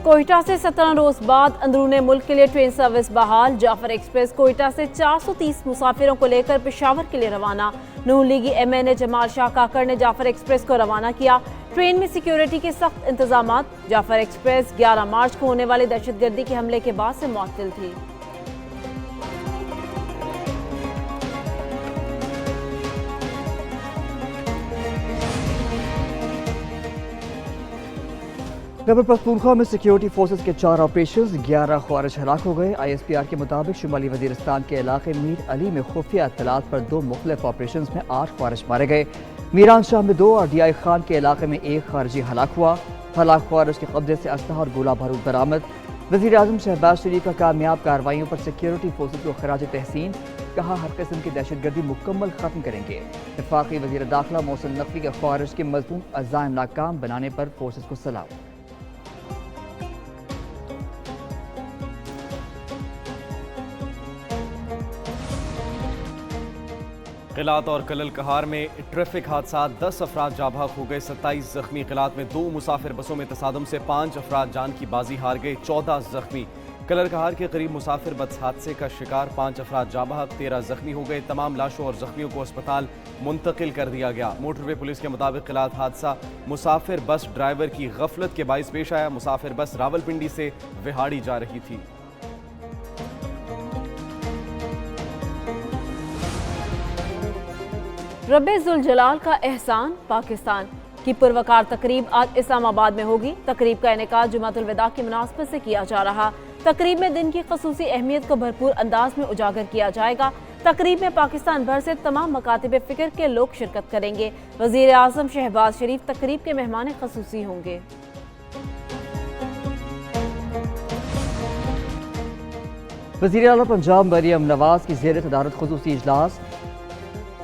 कोयटा से 17 रोज बाद अंदरूने मुल्क के लिए ट्रेन सर्विस बहाल। जाफर एक्सप्रेस कोयटा से 430 मुसाफिरों को लेकर पेशावर के लिए रवाना। नून लीगी MNA जमाल शाह काकड़ ने जाफर एक्सप्रेस को रवाना किया। ट्रेन में सिक्योरिटी के सख्त इंतजाम। जाफर एक्सप्रेस 11 मार्च को होने वाले दहशतगर्दी के हमले के बाद से मुअत्तल थी। खैबर पख्तूनख्वा में सिक्योरिटी फोर्सेस के 4 ऑपरेशंस, 11 ख्वारिज हलाक हो गए। ISPR के मुताबिक शुमाली वजीरिस्तान के इलाके मीर अली में खुफिया इत्तलात पर 2 मुख्तलिफ ऑपरेशंस में 8 ख्वारिज मारे गए। मीरान शाह में 2 और DI खान के इलाके में 1 खारजी हलाक हुआ। हलाक ख्वारिज के कब्जे से असलहा और गोला बारूद बरामद। वज़ीर आज़म शहबाज शरीफ का कामयाब कार्रवाइयों पर सिक्योरिटी फोर्सेस को खराज तहसीन। कहा, हर किस्म की दहशतगर्दी मुकम्मल खत्म करेंगे। वफाकी वज़ीर दाखिला मोहसिन नकवी के ख्वारिज के मज़मूम अज़ाइम नाकाम बनाने पर फोर्सेस को सलाम। क़िलात और कलल कहार में ट्रैफिक हादसा, 10 अफराद जाँ बहक हो गए, 27 जख्मी। क़िलात में 2 मुसाफिर बसों में तसादम से 5 अफराद जान की बाजी हार गए, 14 जख्मी। कलल कहार के करीब मुसाफिर बस हादसे का शिकार, 5 अफराद जाँ बहक, 13 जख्मी हो गए। तमाम लाशों और जख्मियों को अस्पताल मुंतकिल कर दिया गया। मोटरवे पुलिस के मुताबिक क़िलात हादसा मुसाफिर बस ड्राइवर की गफलत के बाइस पेश आया। मुसाफिर बस रावलपिंडी से विहाड़ी जा रही थी। रब्बे-जुल जलाल का एहसान। पाकिस्तान की पुरवकार तकरीब आज इस्लामाबाद में होगी। तकरीब का इनेकाद जुमातुल विदा की मुनासबत से किया जा रहा। तकरीब में दिन की खसूसी अहमियत को भरपूर अंदाज में उजागर किया जाएगा। तकरीब में पाकिस्तान भर से तमाम मकातिब फ़िक्र के लोग शिरकत करेंगे। वज़ीर आज़म शहबाज शरीफ तकरीब के मेहमान खसूसी होंगे। वज़ीर आला पंजाब मरियम नवाज की ज़ेर सदारत खुसूसी इजलास।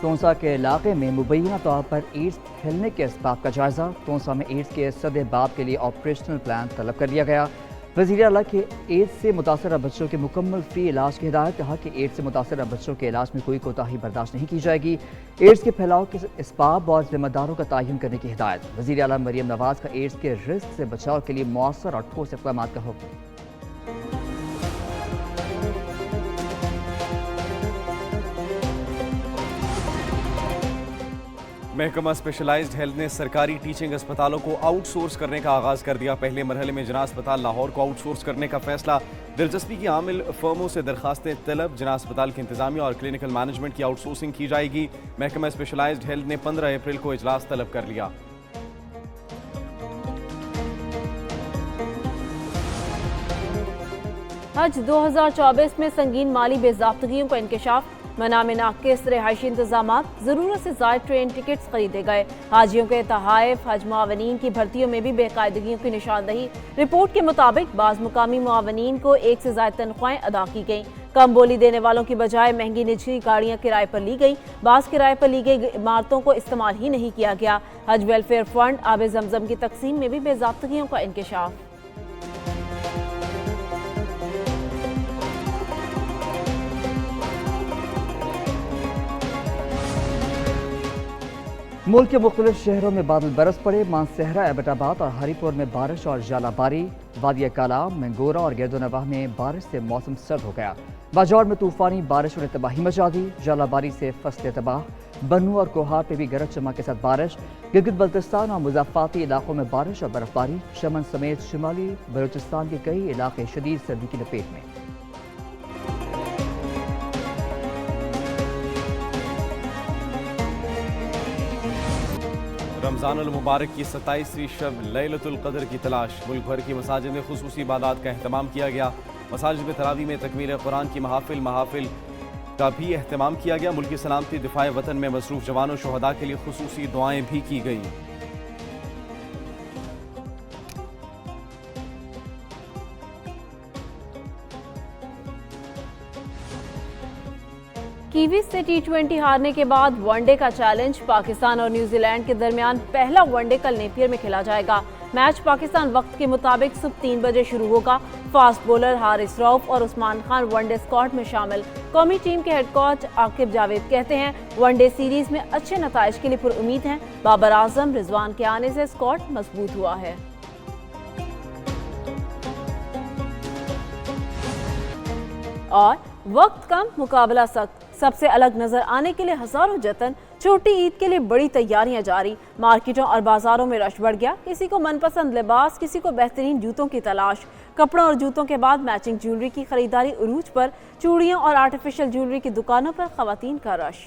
तोंसा के इलाके में मुबैना तौर पर एड्स फैलने के असबाब का जायजा। तोंसा में एड्स के सद-ए-बाब के लिए ऑपरेशनल प्लान तलब कर लिया गया। वज़ीर आला के एड्स से मुतासरा बच्चों के मुकम्मल फ्री इलाज की हिदायत। कहा कि एड्स से मुतासरा बच्चों के इलाज में कोई कोताही बर्दाश्त नहीं की जाएगी। एड्स के फैलाव के असबाब और जिम्मेदारों का तयन करने की हिदायत। वज़ीर आला मरियम नवाज का एड्स के रिस्क से बचाव के लिए मौसर और ठोस इक़दाम का हुक्म। महकमा स्पेशलाइज्ड हेल्थ ने सरकारी टीचिंग अस्पतालों को आउटसोर्स करने का आगाज़ कर दिया। पहले मरहले में जना अस्पताल लाहौर को आउटसोर्स करने का फैसला। दिलचस्पी की हामिल फर्मों से दरखास्तें तलब। जना अस्पताल की इंतजामिया और क्लिनिकल मैनेजमेंट की आउटसोर्सिंग की जाएगी। महकमा स्पेशलाइज्ड हेल्थ ने 15 अप्रैल को इजलास तलब कर लिया। हज 2024 में संगीन माली बेज़ाब्तगियों का इंकशाफ। मना में नाकिस रिहायशी इंतजाम। ज़रूरत से ज़ायद ट्रेन टिकट्स खरीदे गए। हाजियों के तहाइफ। हज मुआवनीन की भर्तियों में भी बेकायदगियों की निशानदही। रिपोर्ट के मुताबिक बाज़ मुकामी मुआवनीन को 1 से ज़ायद तनख्वाहें अदा की गईं। कम बोली देने वालों की बजाय महंगी निजी गाड़ियाँ किराए पर ली गईं। बाज़ किराए पर ली गई इमारतों को इस्तेमाल ही नहीं किया गया। हज वेलफेयर फंड आब जमजम की तकसीम में भी बेज़ाब्तगियों का इंकशाफ। मुल्क के मुख्तलिफ शहरों में बादल बरस पड़े। मानसहरा, एबटाबाद और हरीपुर में बारिश और जालाबारी। वादिया कालाम, मंगोरा और गिरदोनवाह में बारिश से मौसम सर्द हो गया। बाजौर में तूफानी बारिश और तबाही मचा दी। जालाबारी से फसलें तबाह। बन्नू और कोहार पे भी गरज चमक के साथ बारिश। गिलगित बल्तिस्तान और मुज़ाफ़ाती इलाकों में बारिश और बर्फबारी। चमन समेत शुमाली बलूचिस्तान के कई इलाके शदीद सर्दी की लपेट में। रमज़ानुल मुबारक की 27वीं शब लैलतुल क़द्र की तलाश। मुल्क भर की मसाजिद में खुसूसी इबादत का अहतमाम किया गया। मसाजिद में तरावी में तकमील कुरान की महाफिल का भी अहतमाम किया गया। मुल्क की सलामती दिफाए वतन में मसरूफ़ जवानों शहदा के लिए खुसूसी दुआएं भी की गई। कीवीज से T20 हारने के बाद वनडे का चैलेंज। पाकिस्तान और न्यूजीलैंड के दरमियान पहला वनडे कल नेपियर में खेला जाएगा। मैच पाकिस्तान वक्त के मुताबिक सुबह 3 बजे शुरू होगा। फास्ट बॉलर हारिस रऊफ और उस्मान खान वनडे स्क्वाड में शामिल। कौमी टीम के हेड कोच आकिब जावेद कहते हैं वनडे सीरीज में अच्छे नताइज के लिए पुरुमीद हैं। बाबर आजम, रिजवान के आने से स्क्वाड मजबूत हुआ है। और वक्त कम मुकाबला सख्त, सबसे अलग नजर आने के लिए हजारों जतन, छोटी ईद के लिए बड़ी तैयारियां जारी। मार्केटों और बाजारों में रश बढ़ गया, किसी को मनपसंद लिबास, किसी को बेहतरीन जूतों की तलाश। कपड़ों और जूतों के बाद मैचिंग ज्वेलरी की खरीदारी उरूज पर, चूड़ियों और आर्टिफिशियल ज्वेलरी की दुकानों पर खवातीन का रश।